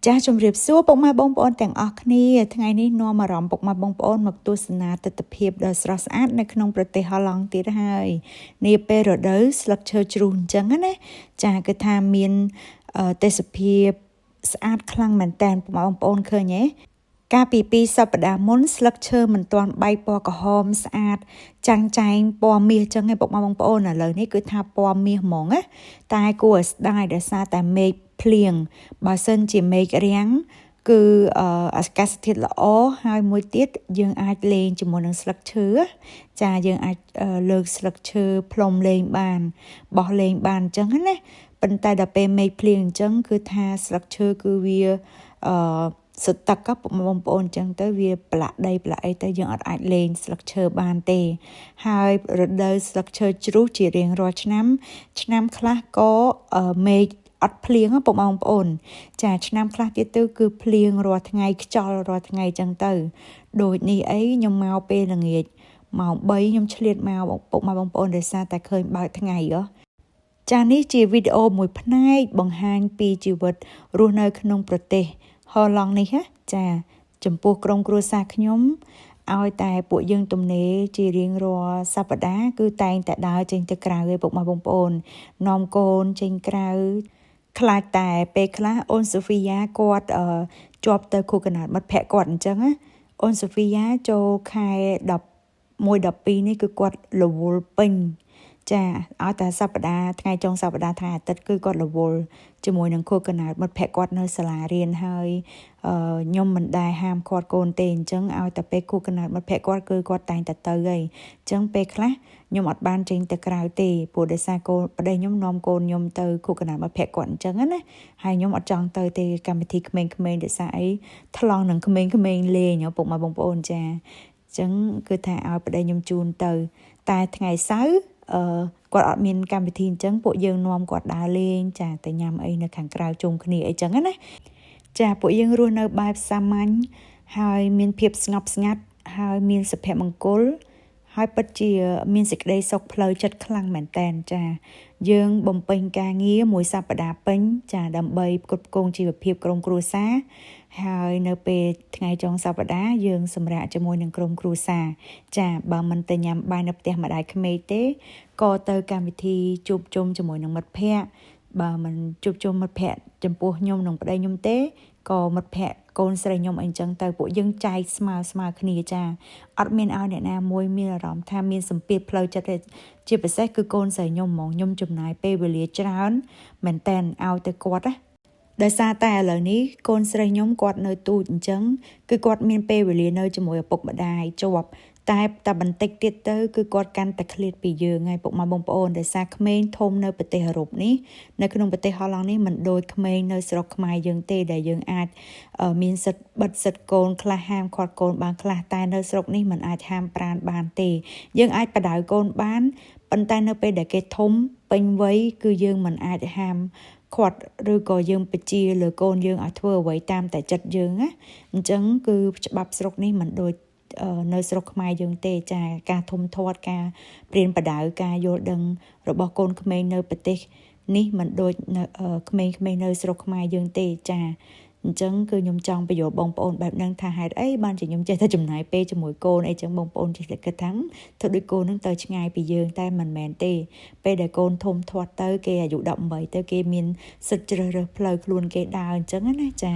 ចាស់ជំរាបសួរពុកម៉ែបងប្អូនទាំងអស់គ្នាថ្ងៃនេះនាំអារម្មណ៍ពុកម៉ែបងប្អូនមកទស្សនាទិដ្ឋភាពដ៏ស្រស់ស្អាតនៅក្នុងប្រទេសហឡង់ទៀតហើយនាពេលរដូវស្លឹកឈើជ្រុះអញ្ចឹងណាចាគឺថាមានទេសភាពស្អាតខ្លាំងមែនតើពុកម៉ែបងប្អូនឃើញទេកាលពី2សប្តាហ៍មុនស្លឹកឈើមិនទាន់បែកពណ៌ក្រហមស្អាតចាំងចែងពណ៌មាសចឹងឯងពុកម៉ែបងប្អូនឥឡូវនេះគឺថាពណ៌មាសហ្មងណាតែគួរឲ្យស្ដាយដោយសារតែមេឃភ្លៀងបើសិនជាមេឃរាំងគឺអាកាសធាតុល្អហើយមួយទៀតយើងអាចលេងជាមួយនឹងស្លឹកឈើចាយើងអាចលើកស្លឹកឈើផ្លុំលេងបានបោះលេងបានអញ្ចឹងណាប៉ុន្តែដល់ពេលមេឃភ្លៀងអញ្ចឹងគឺថាស្លឹកឈើគឺវាសុទ្ធទឹកបងប្អូនអញ្ចឹងទៅវាប្រឡាក់ដីប្រឡាក់អីទៅយើងអត់អាចលេងស្លឹកឈើបានទេហើយរដូវស្លឹកឈើជ្រុះជារៀងរាល់ឆ្នាំខ្លះក៏មេឃអត់ភ្លៀងបងប្អូនចាឆ្នាំខ្លះទៀតទៅគឺភ្លៀងរាល់ថ្ងៃខ្យល់រាល់ថ្ងៃអញ្ចឹងទៅដូចនេះអីខ្ញុំមកពេលល្ងាចម៉ោង3ខ្ញុំឆ្លៀតមកពុកម៉ែបងប្អូនដោយសារតែឃើញបើកថ្ងៃចានេះជាវីដេអូមួយផ្នែកបង្ហាញពីជីវិតរស់នៅក្នុងប្រទេសហូឡង់នេះចាចំពោះក្រុមគ្រួសារខ្ញុំឲ្យតែពួកយើងទំនេរជារៀងរាល់សប្តាហ៍គឺតែងតែដើរចេញទៅក្រៅឯពុកម៉ែបងប្អូននាំកូនចេញក្រៅខ្លាចតែពេលខ្លះអូនសូហ្វីយ៉ាគាត់ជាប់ទៅខួបកំណើតមិត្តភក្តិគាត់អញ្ចឹងណាអូនសូហ្វីយ៉ាចូលខែ11 12នេះគឺគាត់រវល់ពេញចាឲ្យតែសប្តាហ៍ថ្ងៃចុងសប្តាហ៍ថ្ងៃអាទិត្យគឺគាត់រវល់ជាមួយនឹងខួបកំណើតមិត្តភក្តិគាត់នៅសាលារៀនហើយខ្ញុំមិនដែលហាមគាត់កូនទេអញ្ចឹងឲ្យតែពេលខួបកំណើតមិត្តភក្តិគាត់គឺគាត់តែងតែទៅហើយអញ្ចឹងពេលខ្លះខ្ញុំអត់បានចេញទៅក្រៅទេព្រោះដោយសារកូនប្តីខ្ញុំនាំកូនខ្ញុំទៅខួបកំណើតមិត្តភក្តិគាត់អញ្ចឹងណាហើយខ្ញុំអត់ចង់ទៅទេកម្មវិធីក្មេងៗដោយសារអីថ្លង់នឹងក្មេងៗលេងពុកម៉ែបងប្អូនចាអញ្ចឹងគឺថាឲ្យប្តីខ្ញុំជូនទៅតែថ្ងៃសៅរ៍គាត់អត់មានកម្មវិធីអញ្ចឹងពួកយើងនាំគាត់ដើរលេងចាទៅញ៉ាំអីនៅខាងក្រៅជុំគ្នាអីចឹងណាចាពួកយើងរស់នៅបែបសាមញ្ញហើយមានភាពស្ងប់ស្ងាត់ហើយមានសុភមង្គលហើយពិតជាមានសេចក្តីសុខផ្លូវចិត្តខ្លាំងមែនតែនចាយើងបំពេញការងារមួយសប្តាហ៍ពេញចាដើម្បីផ្គត់ផ្គង់ជីវភាពក្រុមគ្រួសារហើយនៅពេលថ្ងៃចុងសប្តាហ៍យើងសម្រាកជាមួយនឹងក្រុមគ្រួសារចាបើមិនទៅញ៉ាំបាយនៅផ្ទះម្ដាយក្មេកទេក៏ទៅកម្មវិធីជួបជុំជាមួយនឹងមិត្តភ័ក្តិបើមិនជួបជុំមិត្តភ័ក្តិចំពោះខ្ញុំនិងប្តីខ្ញុំទេក៏មិត្តភ័ក្តិកូនស្រីខ្ញុំអីចឹងទៅពួកយើងចែកស្មើគ្នាចាអត់មានឲ្យអ្នកណាមួយមានអារម្មណ៍ថាមានសម្ពាធផ្លូវចិត្តទេជាពិសេសគឺកូនស្រីខ្ញុំហ្មងខ្ញុំចំណាយពេលវេលាច្រើនមែនតែនឲ្យទៅគាត់ណាដោយសារតែឥឡូវនេះកូនស្រីខ្ញុំគាត់នៅទូចអញ្ចឹងគឺគាត់មានពេលវេលានៅជាមួយឪពុកម្ដាយជាប់តែបន្តិចទៀតទៅគឺគាត់កាន់តែឃ្លាតពីយើងហើយពុកម៉ែបងប្អូនដោយសារក្មេងធំនៅប្រទេសអឺរ៉ុបនេះនៅក្នុងប្រទេសហូឡង់នេះមិនដូចក្មេងនៅស្រុកខ្មែរយើងទេដែលយើងអាចមានសិទ្ធិបិទសិទ្ធិកូនខ្លះហាមឃាត់កូនបានខ្លះតែនៅស្រុកនេះមិនអាចហាមប្រានបានទេយើងអាចបដៅកូនបានប៉ុន្តែនៅពេលដែលគេធំពេញវ័យគឺយើងមិនអាចហាមគាត់ឬក៏យើងបញ្ជាលើកូនយើងឲ្យធ្វើអ្វីតាមតែចិត្តយើងណាអញ្ចឹងគឺច្បាប់ស្រុកនេះមិនដូចនៅស្រុកខ្មែរយើងទេចាការធំធាត់ការព្រានបដៅការយល់ដឹងរបស់កូនក្មេងនៅប្រទេសនេះមិនដូចនៅក្មេងៗនៅស្រុកខ្មែរយើងទេចាអញ្ចឹងគឺខ្ញុំចង់បញ្យល់បងប្អូនបែបហ្នឹងថាហេតុអីបានជាខ្ញុំចេះតែចំណាយពេលជាមួយកូនអីចឹងបងប្អូនចេះតែគិតថាធ្វើដូចកូនហ្នឹងទៅឆ្ងាយពីយើងតែមិនមែនទេពេលដែលកូនធំធាត់ទៅគេអាយុ18ទៅគេមានសិទ្ធិជ្រើសរើសផ្លូវខ្លួនគេដើរអញ្ចឹងណាចា